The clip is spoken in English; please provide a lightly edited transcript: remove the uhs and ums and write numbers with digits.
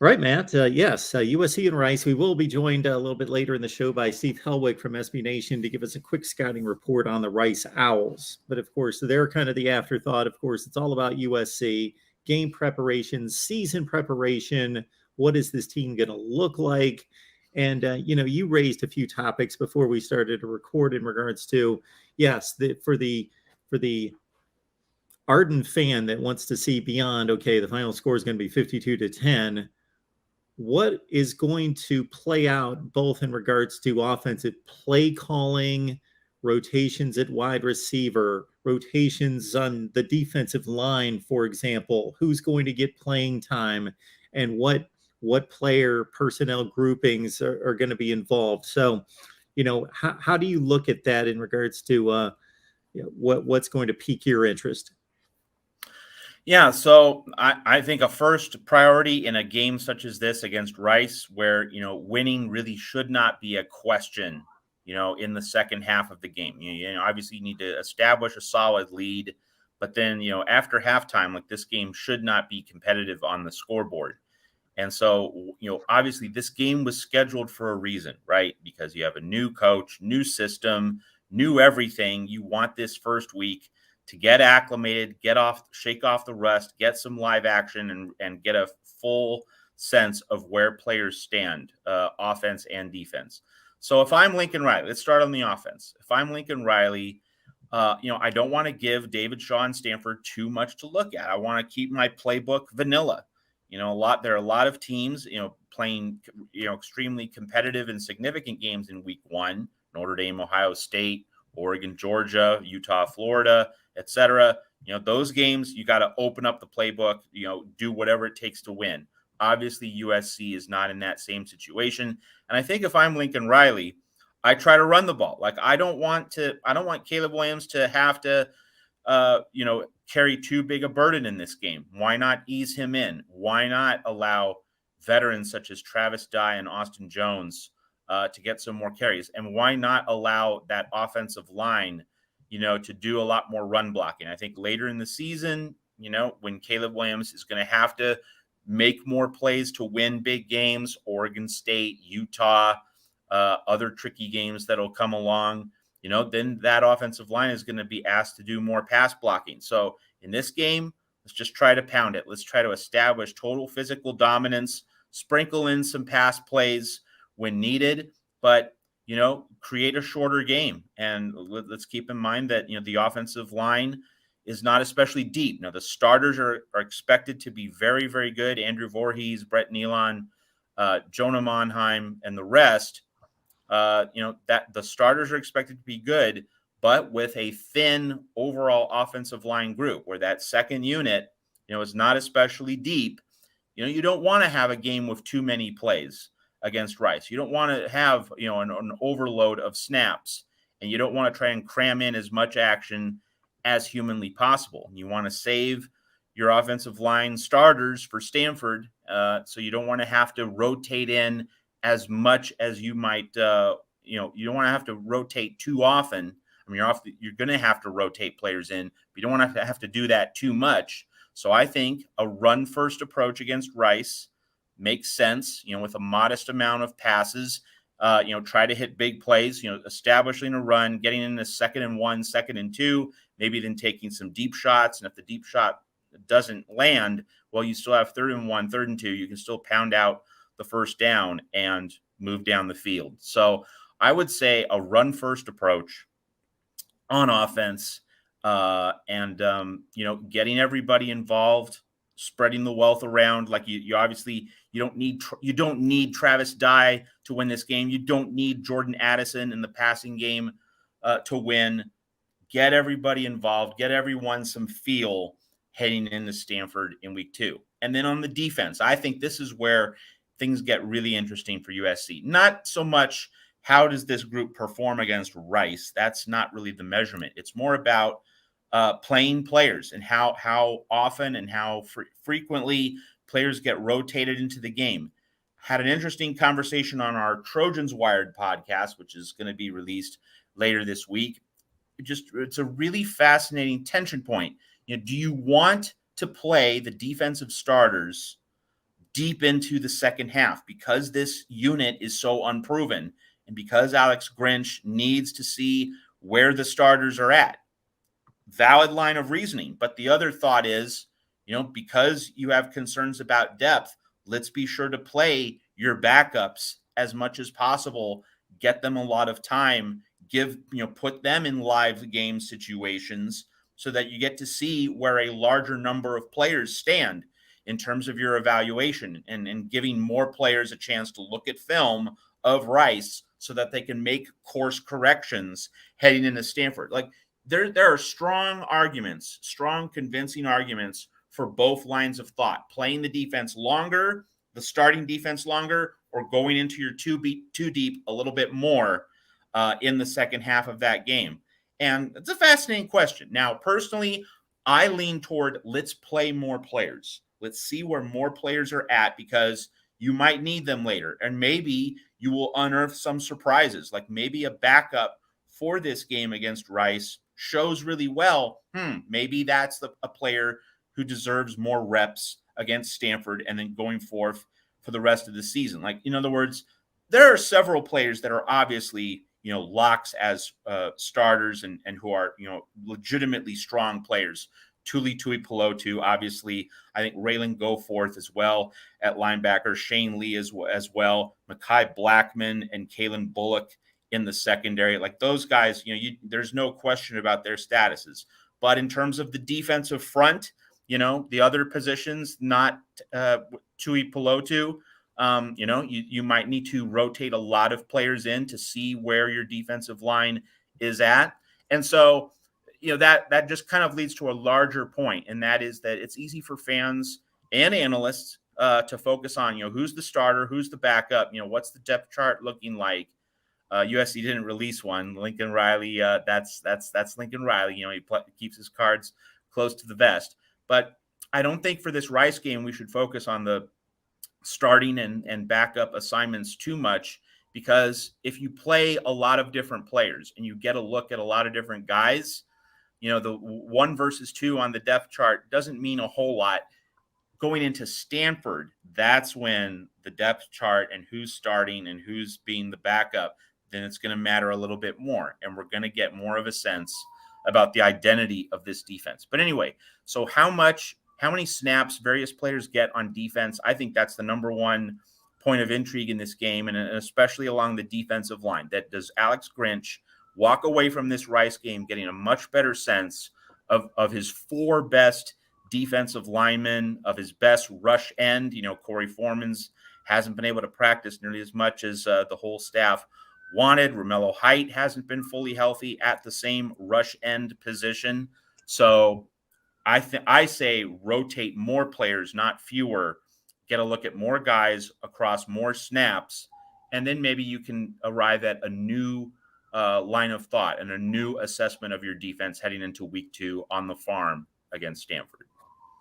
Right, Matt. Yes, USC and Rice. We will be joined a little bit later in the show by Steve Helwig from SB Nation to give us a quick scouting report on the Rice Owls. But of course, they're kind of the afterthought. Of course, it's all about USC game preparation, season preparation. What is this team going to look like? And you raised a few topics before we started to record in regards to yes, for the ardent fan that wants to see beyond. Okay, the final score is going to be 52-10. What is going to play out both in regards to offensive play calling, rotations at wide receiver, rotations on the defensive line, for example, who's going to get playing time, and what player personnel groupings are going to be involved. So, how do you look at that in regards to what's going to pique your interest? Yeah, so I think a first priority in a game such as this against Rice, where winning really should not be a question, in the second half of the game. Obviously you need to establish a solid lead, but then after halftime, like this game should not be competitive on the scoreboard. And so obviously this game was scheduled for a reason, right? Because you have a new coach, new system, new everything. You want this first week to get acclimated, shake off the rust, get some live action, and get a full sense of where players stand, offense and defense. So if I'm Lincoln Riley, let's start on the offense. If I'm Lincoln Riley, I don't want to give David Shaw and Stanford too much to look at. I want to keep my playbook vanilla. There are a lot of teams, playing, extremely competitive and significant games in week one: Notre Dame, Ohio State, Oregon, Georgia, Utah, Florida, etc. Those games, you got to open up the playbook, do whatever it takes to win. Obviously, USC is not in that same situation. And I think if I'm Lincoln Riley, I try to run the ball. Like, I don't want Caleb Williams to have to, carry too big a burden in this game. Why not ease him in? Why not allow veterans such as Travis Dye and Austin Jones to get some more carries? And why not allow that offensive line, to do a lot more run blocking? I think later in the season, when Caleb Williams is going to have to make more plays to win big games, Oregon State, Utah, other tricky games that'll come along, then that offensive line is going to be asked to do more pass blocking. So in this game, let's just try to pound it. Let's try to establish total physical dominance, sprinkle in some pass plays when needed, but, create a shorter game. And let's keep in mind that, the offensive line is not especially deep. Now, the starters are expected to be very, very good. Andrew Voorhees, Brett Nealon, Jonah Monheim, and the rest. That the starters are expected to be good, but with a thin overall offensive line group where that second unit, is not especially deep. You don't want to have a game with too many plays against Rice. You don't want to have, an overload of snaps, and you don't want to try and cram in as much action as humanly possible. You want to save your offensive line starters for Stanford, so you don't want to have to rotate in as much as you might. You don't want to have to rotate too often. I mean, you're going to have to rotate players in, but you don't want to have to do that too much. So I think a run-first approach against Rice makes sense, with a modest amount of passes. Try to hit big plays, establishing a run, getting in a 2nd and 1, 2nd and 2, maybe then taking some deep shots. And if the deep shot doesn't land, well, you still have 3rd and 1, 3rd and 2. You can still pound out the first down and move down the field. So I would say a run-first approach on offense, and getting everybody involved, spreading the wealth around. Like you obviously you don't need Travis Dye to win this game. You don't need Jordan Addison in the passing game to win. Get everybody involved. Get everyone some feel heading into Stanford in week 2. And then on the defense, I think this is where things get really interesting for USC. Not so much how does this group perform against Rice. That's not really the measurement. It's more about playing players and how often and how frequently players get rotated into the game. Had an interesting conversation on our Trojans Wired podcast, which is going to be released later this week. It's a really fascinating tension point. Do you want to play the defensive starters deep into the second half because this unit is so unproven and because Alex Grinch needs to see where the starters are at. Valid line of reasoning. But the other thought is, because you have concerns about depth, let's be sure to play your backups as much as possible, get them a lot of time, put them in live game situations so that you get to see where a larger number of players stand in terms of your evaluation and giving more players a chance to look at film of Rice so that they can make course corrections heading into Stanford. Like there are strong convincing arguments for both lines of thought, playing the defense longer, the starting defense longer, or going into your two deep a little bit more in the second half of that game. And it's a fascinating question. Now, personally, I lean toward let's play more players. Let's see where more players are at because you might need them later. And maybe you will unearth some surprises, like maybe a backup for this game against Rice shows really well. Maybe that's a player who deserves more reps against Stanford and then going forth for the rest of the season. Like, in other words, there are several players that are obviously, locks as starters and who are, legitimately strong players. Tuli Tuipulotu, obviously. I think Raylan Goforth as well at linebacker. Shane Lee as well. Mekhi Blackman and Kalen Bullock in the secondary. Like those guys, there's no question about their statuses. But in terms of the defensive front, the other positions, not Tuipulotu, you might need to rotate a lot of players in to see where your defensive line is at. And so, that just kind of leads to a larger point, and that is that it's easy for fans and analysts to focus on, who's the starter, who's the backup, what's the depth chart looking like. USC didn't release one. Lincoln Riley, that's Lincoln Riley. He keeps his cards close to the vest. But I don't think for this Rice game we should focus on the starting and backup assignments too much, because if you play a lot of different players and you get a look at a lot of different guys, the 1 versus 2 on the depth chart doesn't mean a whole lot. Going into Stanford, that's when the depth chart and who's starting and who's being the backup, then it's going to matter a little bit more. And we're going to get more of a sense about the identity of this defense. But anyway, so how many snaps various players get on defense, I think that's the number one point of intrigue in this game, and especially along the defensive line. That does Alex Grinch walk away from this Rice game getting a much better sense of his 4 best defensive linemen, of his best rush end. Corey Foreman's hasn't been able to practice nearly as much as the whole staff wanted. Romello Height hasn't been fully healthy at the same rush end position. So I say rotate more players, not fewer. Get a look at more guys across more snaps, and then maybe you can arrive at a new line of thought and a new assessment of your defense heading into week 2 on the farm against Stanford.